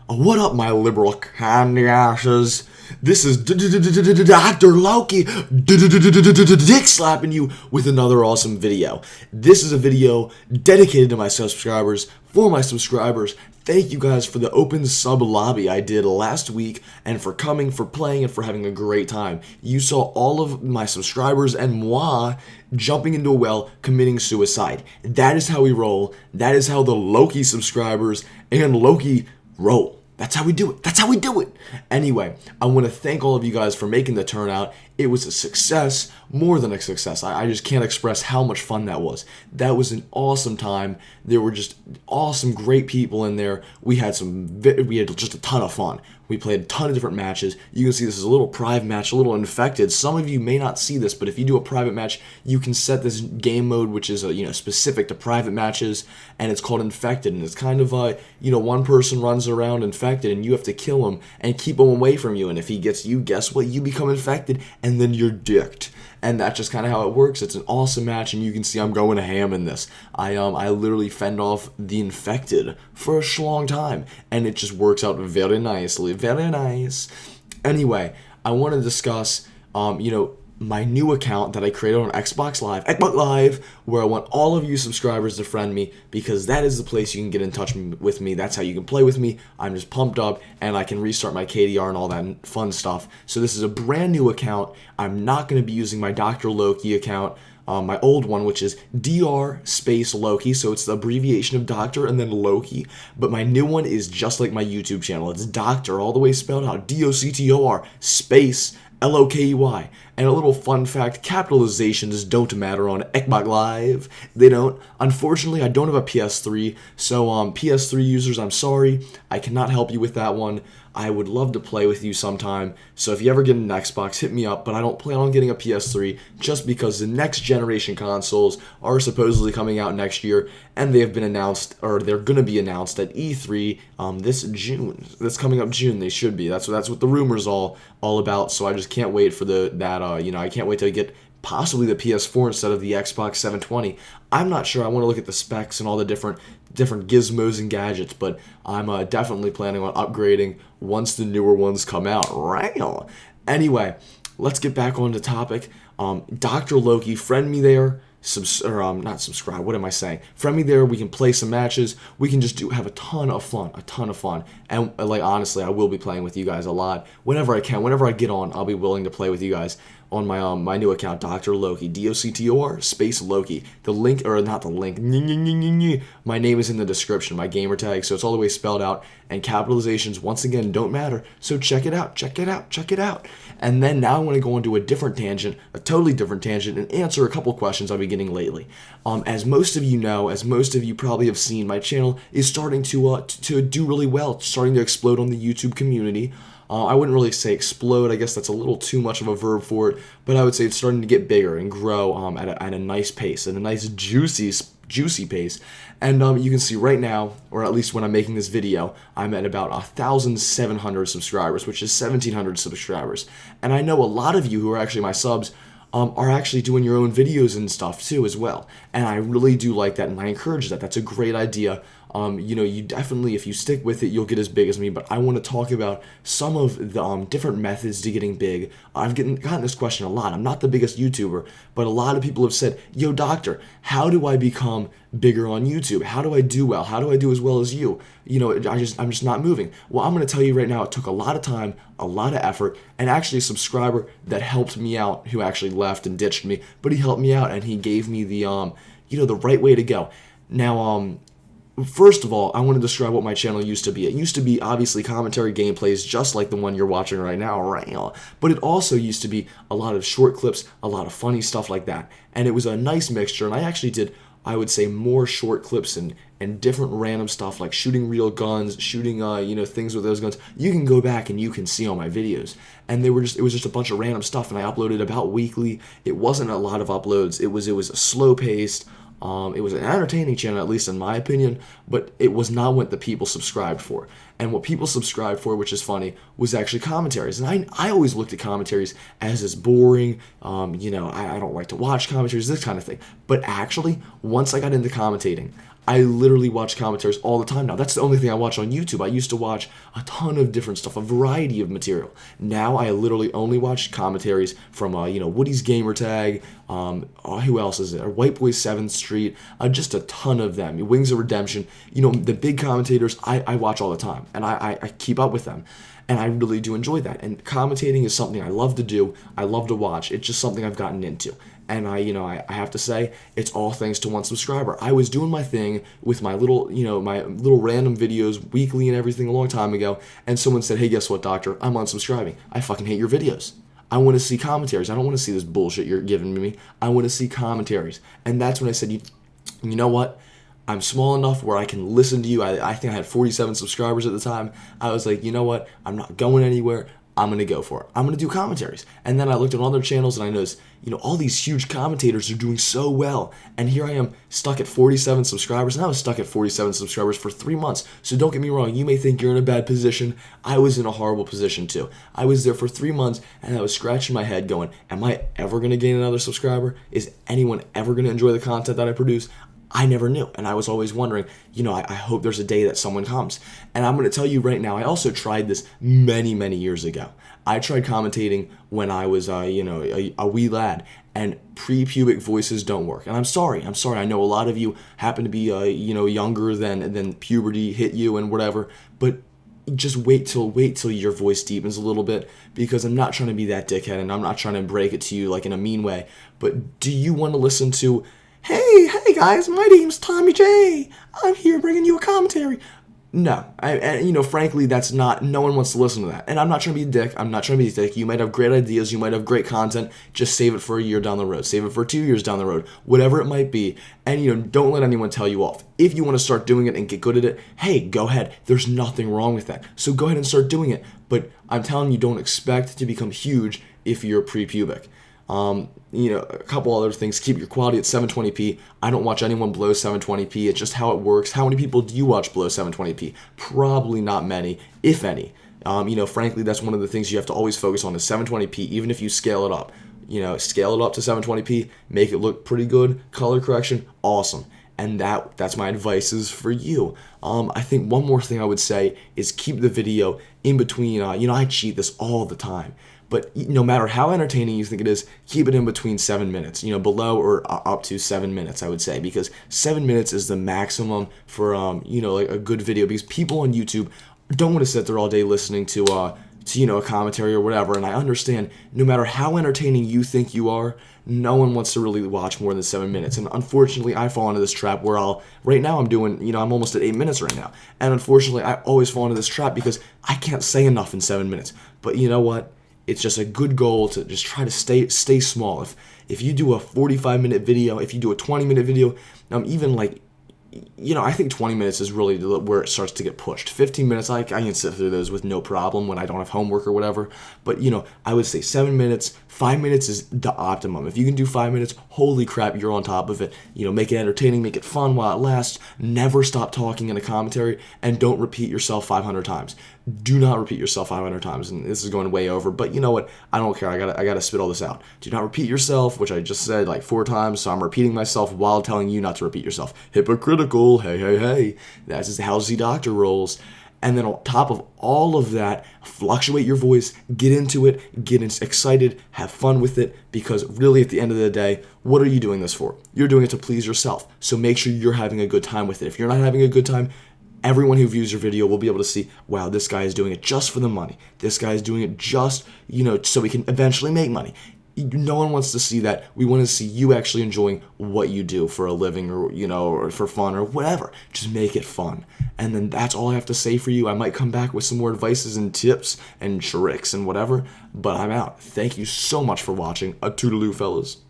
What up, my liberal candy asses? This is Dr. Lokey dick slapping you with another awesome video. This is a video dedicated to my subscribers, for my subscribers. Thank you guys for the open sub lobby I did last week, and for coming, for playing, and for having a great time. You saw all of my subscribers and moi jumping into a well, committing suicide. That is how we roll. That is how the Lokey subscribers and Lokey roll. That's how we do it. That's how we do it. Anyway, I want to thank all of you guys for making the turnout. It was a success, more than a success. I just can't express how much fun that was. That was an awesome time. There were just awesome, great people in there. We had just a ton of fun. We played a ton of different matches. You can see this is a little private match, a little infected. Some of you may not see this, but if you do a private match, you can set this game mode, which is specific to private matches, and it's called infected. And it's kind of one person runs around infected, and you have to kill him and keep him away from you. And if he gets you, guess what? You become infected, and then you're dicked. And that's just kind of how it works. It's an awesome match, and you can see I'm going ham in this. I literally fend off the infected for a long time, and it just works out very nicely. Very nice. Anyway, I want to discuss, my new account that I created on Xbox Live, where I want all of you subscribers to friend me, because that is the place you can get in touch with me. That's how you can play with me. I'm just pumped up, and I can restart my KDR and all that fun stuff. So this is a brand new account. I'm not going to be using my Dr. Lokey account, my old one, which is DR space Lokey, so it's the abbreviation of Doctor and then Lokey. But my new one is just like my YouTube channel. It's Doctor, all the way spelled out, DOCTOR space Lokey. And a little fun fact, capitalizations don't matter on Xbox Live. They don't. Unfortunately, I don't have a PS3, so PS3 users, I'm sorry. I cannot help you with that one. I would love to play with you sometime, so if you ever get an Xbox, hit me up, but I don't plan on getting a PS3 just because the next generation consoles are supposedly coming out next year, and they have been announced, or they're going to be announced at E3 this June. This coming up June, they should be. That's what the rumors all about, so I just can't wait for I can't wait to get possibly the PS4 instead of the Xbox 720. I'm not sure. I want to look at the specs and all the different gizmos and gadgets, but I'm definitely planning on upgrading once the newer ones come out. Right? Anyway, let's get back on the topic. Dr. Lokey, friend me there. Not subscribe. What am I saying? Friend me there. We can play some matches. We can just have a ton of fun. And honestly, I will be playing with you guys a lot whenever I can. Whenever I get on, I'll be willing to play with you guys on my new account, Dr. Lokey, DOCTOR space Lokey. The link, or not the link, my name is in the description, my gamertag, so it's all the way spelled out, and capitalizations, once again, don't matter, so check it out. And then now I want to go into a totally different tangent, and answer a couple questions I've been getting lately. As most of you know, as most of you probably have seen, my channel is starting to do really well, starting to explode on the YouTube community. I wouldn't really say explode, I guess that's a little too much of a verb for it, but I would say it's starting to get bigger and grow at a nice pace, at a nice juicy pace. And you can see right now, or at least when I'm making this video, I'm at about 1,700 subscribers, which is 1,700 subscribers. And I know a lot of you who are actually my subs are actually doing your own videos and stuff too as well. And I really do like that, and I encourage that. That's a great idea. You definitely, if you stick with it, you'll get as big as me. But I want to talk about some of the different methods to getting big. I've gotten this question a lot. I'm not the biggest YouTuber, but a lot of people have said, yo, doctor, how do I become bigger on YouTube? How do I do well? How do I do as well as you? I'm just not moving. Well, I'm going to tell you right now, it took a lot of time, a lot of effort, and actually a subscriber that helped me out, who actually left and ditched me, but he helped me out, and he gave me the right way to go. Now, first of all, I want to describe what my channel used to be. It used to be obviously commentary gameplays just like the one you're watching right now, right? But it also used to be a lot of short clips, a lot of funny stuff like that. And it was a nice mixture, and I actually did, I would say, more short clips and different random stuff like shooting real guns, shooting things with those guns. You can go back and you can see all my videos. And it was just a bunch of random stuff, and I uploaded about weekly. It wasn't a lot of uploads. It was a slow paced. It was an entertaining channel, at least in my opinion, but it was not what the people subscribed for. And what people subscribed for, which is funny, was actually commentaries. And I always looked at commentaries as this boring, I don't like to watch commentaries, this kind of thing. But actually, once I got into commentating, I literally watch commentaries all the time now. That's the only thing I watch on YouTube. I used to watch a ton of different stuff, a variety of material. Now I literally only watch commentaries from, Woody's Gamertag, who else is there? White Boy 7th Street, just a ton of them. Wings of Redemption, the big commentators I watch all the time, and I keep up with them. And I really do enjoy that. And commentating is something I love to do. I love to watch. It's just something I've gotten into. And I have to say, it's all thanks to one subscriber. I was doing my thing with my little random videos weekly and everything a long time ago, and someone said, "Hey, guess what, doctor? I'm unsubscribing. I fucking hate your videos. I want to see commentaries. I don't want to see this bullshit you're giving me. I want to see commentaries." And that's when I said, you know what? I'm small enough where I can listen to you. I think I had 47 subscribers at the time. I was like, you know what? I'm not going anywhere. I'm going to go for it. I'm going to do commentaries. And then I looked at other channels and I noticed, all these huge commentators are doing so well. And here I am stuck at 47 subscribers. And I was stuck at 47 subscribers for 3 months. So don't get me wrong. You may think you're in a bad position. I was in a horrible position too. I was there for 3 months and I was scratching my head going, am I ever going to gain another subscriber? Is anyone ever going to enjoy the content that I produce? I never knew, and I was always wondering, I hope there's a day that someone comes. And I'm going to tell you right now, I also tried this many, many years ago. I tried commentating when I was, a wee lad, and pre-pubic voices don't work. And I'm sorry. I know a lot of you happen to be, younger than puberty hit you and whatever, but just wait till your voice deepens a little bit, because I'm not trying to be that dickhead, and I'm not trying to break it to you like in a mean way. But do you want to listen to, Hey guys, my name's Tommy J. I'm here bringing you a commentary. No, frankly, no one wants to listen to that. And I'm not trying to be a dick. You might have great ideas. You might have great content. Just save it for a year down the road. Save it for 2 years down the road. Whatever it might be. And, don't let anyone tell you off. If you want to start doing it and get good at it, hey, go ahead. There's nothing wrong with that. So go ahead and start doing it. But I'm telling you, don't expect to become huge if you're pre-pubic. A couple other things. Keep your quality at 720p. I don't watch anyone below 720p. It's just how it works. How many people do you watch below 720p? Probably not many, if any. Frankly, that's one of the things you have to always focus on is 720p, even if you scale it up. Scale it up to 720p, make it look pretty good. Color correction, awesome. And that's my advice for you. I think one more thing I would say is keep the video in between. I cheat this all the time. But no matter how entertaining you think it is, keep it in between 7 minutes, below or up to 7 minutes, I would say, because 7 minutes is the maximum for, like a good video, because people on YouTube don't want to sit there all day listening to a commentary or whatever. And I understand no matter how entertaining you think you are, no one wants to really watch more than 7 minutes. And unfortunately, I fall into this trap where right now I'm doing, I'm almost at 8 minutes right now. And unfortunately, I always fall into this trap because I can't say enough in 7 minutes. But you know what? It's just a good goal to just try to stay small. If you do a 45-minute video, if you do a 20-minute video, even like, I think 20 minutes is really where it starts to get pushed. 15 minutes, I can sit through those with no problem when I don't have homework or whatever. But, I would say 7 minutes, 5 minutes is the optimum. If you can do 5 minutes, holy crap, you're on top of it. Make it entertaining, make it fun while it lasts. Never stop talking in a commentary, and don't repeat yourself 500 times. Do not repeat yourself 500 times, and this is going way over, but you know what? I don't care. I gotta spit all this out. Do not repeat yourself, which I just said like 4 times, so I'm repeating myself while telling you not to repeat yourself. Hypocritical, hey. That's just how the doctor rolls. And then on top of all of that, fluctuate your voice, get into it, get excited, have fun with it, because really at the end of the day, what are you doing this for? You're doing it to please yourself, so make sure you're having a good time with it. If you're not having a good time, everyone who views your video will be able to see, wow, this guy is doing it just for the money. This guy is doing it just, so he can eventually make money. No one wants to see that. We want to see you actually enjoying what you do for a living or, or for fun or whatever. Just make it fun. And then that's all I have to say for you. I might come back with some more advices and tips and tricks and whatever, but I'm out. Thank you so much for watching. A toodaloo, fellas.